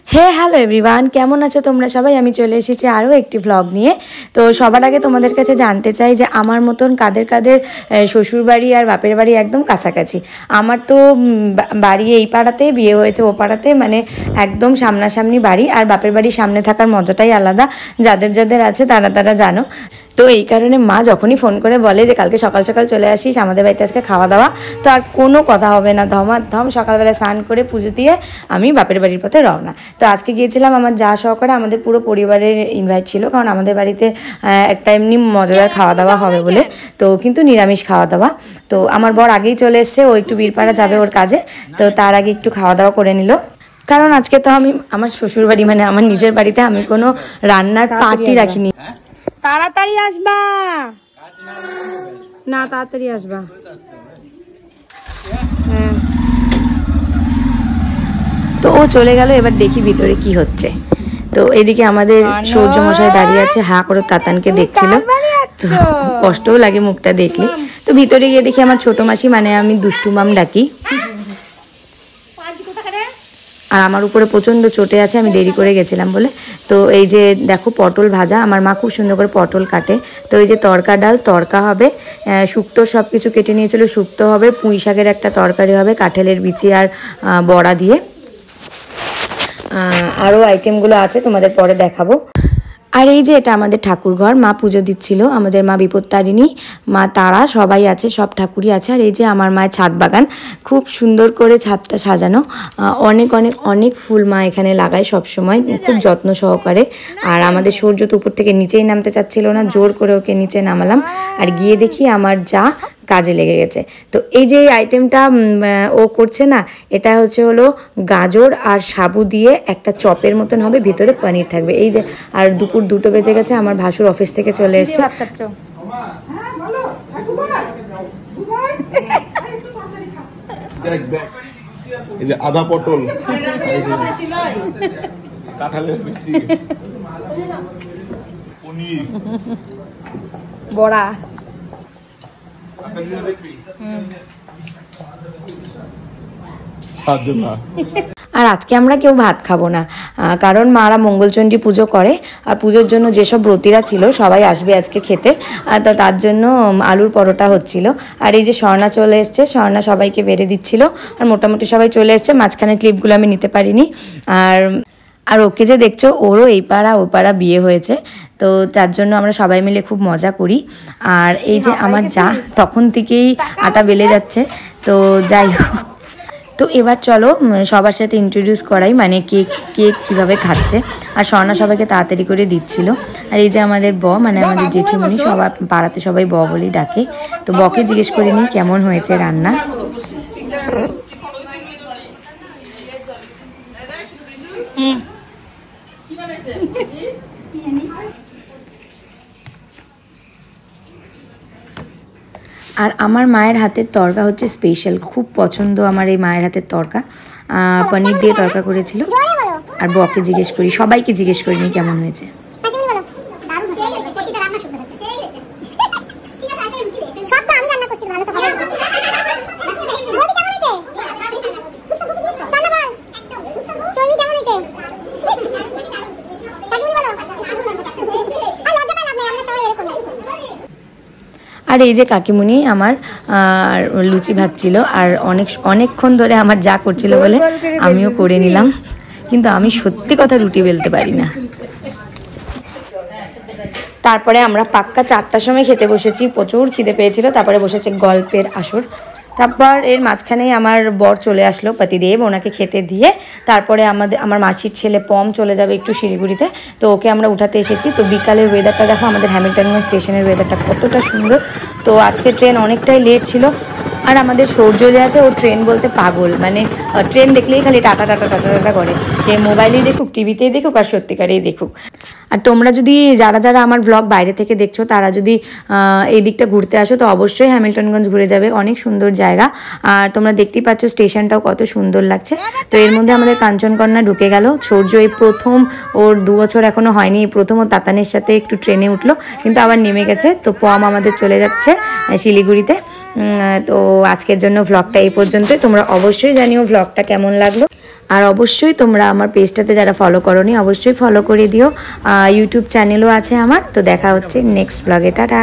হে hello everyone, কেমন আছো তোমরা সবাই? আমি চলে এসেছি আরও একটি ব্লগ নিয়ে। তো সবার আগে তোমাদের কাছে জানতে চাই যে আমার মতন কাদের কাদের শ্বশুরবাড়ি আর বাপের বাড়ি একদম কাছাকাছি। আমার তো বাড়ি এই পাড়াতে, বিয়ে হয়েছে ও পাড়াতে, মানে একদম সামনাসামনি বাড়ি। আর বাপের বাড়ির সামনে থাকার মজাটাই আলাদা, যাদের যাদের আছে তারা তারা জানো। তো এই কারণে মা যখনই ফোন করে বলে যে কালকে সকাল সকাল চলে আসিস আমাদের বাড়িতে, আজকে খাওয়া দাওয়া, তো আর কোনো কথা হবে না, ধমাধম সকালবেলা স্নান করে পুজো দিয়ে আমি বাপের বাড়ির পথে রওনা। তো আজকে গিয়েছিলাম আমার যা সহকারে, আমাদের পুরো পরিবারের ইনভাইট ছিল, কারণ আমাদের বাড়িতে একটা এমনি মজাদার খাওয়া দাওয়া হবে বলে, তো কিন্তু নিরামিষ খাওয়া দাওয়া। তো আমার বর আগেই চলে এসছে, ও একটু বীরপাড়া যাবে ওর কাজে, তো তার আগে একটু খাওয়া দাওয়া করে নিল। কারণ আজকে তো আমি আমার শ্বশুরবাড়ি মানে আমার নিজের বাড়িতে আমি কোনো রান্নার পার্টি রাখিনি। তাড়াতাড়ি আসবা না, তাড়াতাড়ি আসবা। হ্যাঁ, তো ও চলে গেল, এবার দেখি ভিতরে কি হচ্ছে। তো এদিকে আমাদের সূর্য মশাই দাঁড়িয়ে আছে, হা করে তাতানকে দেখছিল, তো কষ্টও লাগে মুখটা দেখলে। তো ভিতরে গিয়ে দেখি আমার ছোট মাসি, মানে আমি দুষ্টু মাম ডাকি, আর আমার উপরে প্রচণ্ড চটে আছে, আমি দেরি করে গেছিলাম বলে। তো এই যে দেখো পটল ভাজা, আমার মা খুব সুন্দর করে পটল কাটে। তো এই যে তরকা ডাল, তরকা হবে, শুক্তো সব কিছু কেটে নিয়েছিল, শুক্তো হবে, পুঁই শাকের একটা তরকারি হবে কাঁঠালের বিচি আর বড়া দিয়ে। আরও আইটেমগুলো আছে, তোমাদের পরে দেখাবো। আর এই যে এটা আমাদের ঠাকুর ঘর, মা পুজো দিচ্ছিল, আমাদের মা বিপত্তারিণী, মা তারা সবাই আছে, সব ঠাকুরই আছে। আর এই যে আমার মায়ের ছাদ বাগান, খুব সুন্দর করে ছাদটা সাজানো, অনেক অনেক অনেক ফুল মা এখানে লাগায় সব সময়, খুব যত্ন সহকারে। আর আমাদের সূর্য তো উপর থেকে নিচেই নামতে চাচ্ছিল না, জোর করে ওকে নিচে নামালাম, আর গিয়ে দেখি আমার যা কাজে লেগে গেছে। তো এই যে আইটেমটা ও করছে না, এটা হলো গাজর আর সাবু দিয়ে একটা চপের মতন হবে, ভিতরে পনির থাকবে। এই যে, আর দুপুর 2টো বেজে গেছে, আমার ভাসুর অফিস থেকে চলে এসেছে। এই যে আদা পটল, কাঁঠালের বিচি, পনির, বড়া। আর আজকে আমরা কেউ ভাত খাবো না, কারণ মারা মঙ্গলচণ্ডী পুজো করে, আর পুজোর জন্য যেসব ব্রতীরা ছিল সবাই আসবে আজকে খেতে, তো তার জন্য আলুর পরোটা হচ্ছিল। আর এই যে স্বর্ণা চলে এসছে, স্বর্ণা সবাইকে বেড়ে দিচ্ছিল, আর মোটামুটি সবাই চলে এসছে। মাঝখানে ক্লিপগুলো আমি নিতে পারিনি। আর ওকে যে দেখছো, ওরও এই পাড়া ও পাড়া বিয়ে হয়েছে, তো তার জন্য আমরা সবাই মিলে খুব মজা করি। আর এই যে আমার যা তখন থেকেই আটা বেলে যাচ্ছে, তো যাই হোক। তো এবার চলো সবার সাথে ইন্ট্রোডিউস করাই, মানে কেক কীভাবে খাচ্ছে। আর স্বর্ণা সবাইকে তাড়াতাড়ি করে দিচ্ছিল। আর এই যে আমাদের মানে আমাদের জেঠিমণি, সবাই পাড়াতে সবাই বলেই ডাকে। তো বকে জিজ্ঞেস করিনি কেমন হয়েছে রান্না। আর আমার মায়ের হাতের তরকা হচ্ছে স্পেশাল, খুব পছন্দ আমার এই মায়ের হাতের তরকা। পনির দিয়ে তরকা করেছিল। আর বকে জিজ্ঞেস করি, সবাইকে জিজ্ঞেস করিনি কেমন হয়েছে। আর এই যে কাকিমুনি আমার লুচি ভাজছিল, আর অনেকক্ষণ ধরে আমার যা করছিল বলে আমিও করে নিলাম, কিন্তু আমি সত্যি কথা রুটি বেলতে পারি না। তারপরে আমরা পাক্কা 4টার সময় খেতে বসেছি, প্রচুর খিদে পেয়েছিল। তারপরে বসেছে গল্পের আসর। তারপর এর মাঝখানেই আমার বর চলে আসলো, পতিদেব, ওনাকে খেতে দিয়ে তারপরে আমার মাসির ছেলে পম চলে যাবে একটু শিলিগুড়িতে, তো ওকে আমরা উঠাতে এসেছি। তো বিকালের ওয়েদারটা দেখো, আমাদের হ্যামিল্টনগঞ্জ স্টেশনের ওয়েদারটা কতটা সুন্দর। তো আজকে ট্রেন অনেকটাই লেট ছিল। আর আমাদের সূর্য যে আছে, ও ট্রেন বলতে পাগল, মানে ট্রেন দেখলেই খালি টাটা টাটা টাটা টাটা করে, সে মোবাইলেই দেখুক, টিভিতেই দেখুক, আর সত্যিকারেই দেখুক। আর তোমরা যদি যারা আমার ব্লগ বাইরে থেকে দেখছো, তারা যদি এই দিকটা ঘুরতে আসো, তো অবশ্যই হ্যামিল্টনগঞ্জ ঘুরে যাবে, অনেক সুন্দর জায়গা। আর তোমরা দেখতেই পাচ্ছ স্টেশনটাও কত সুন্দর লাগছে। তো এর মধ্যে আমাদের কাঞ্চনকন্যা ঢুকে গেল। সূর্য এই প্রথম, ওর 2 বছর এখনো হয়নি, এই প্রথম ও তাতানের সাথে একটু ট্রেনে উঠলো, কিন্তু আবার নেমে গেছে। তো পম আমাদের চলে যাচ্ছে শিলিগুড়িতে। তো আজকের জন্য ভ্লগটা এই পর্যন্তই। তোমরা অবশ্যই জানিও ভ্লগটা কেমন লাগলো, আর অবশ্যই তোমরা আমার পেজটাতে যারা ফলো করোনি অবশ্যই ফলো করে দিও। ইউটিউব চ্যানেলও আছে আমার। তো দেখা হচ্ছে নেক্সট ভ্লগে। টাটা।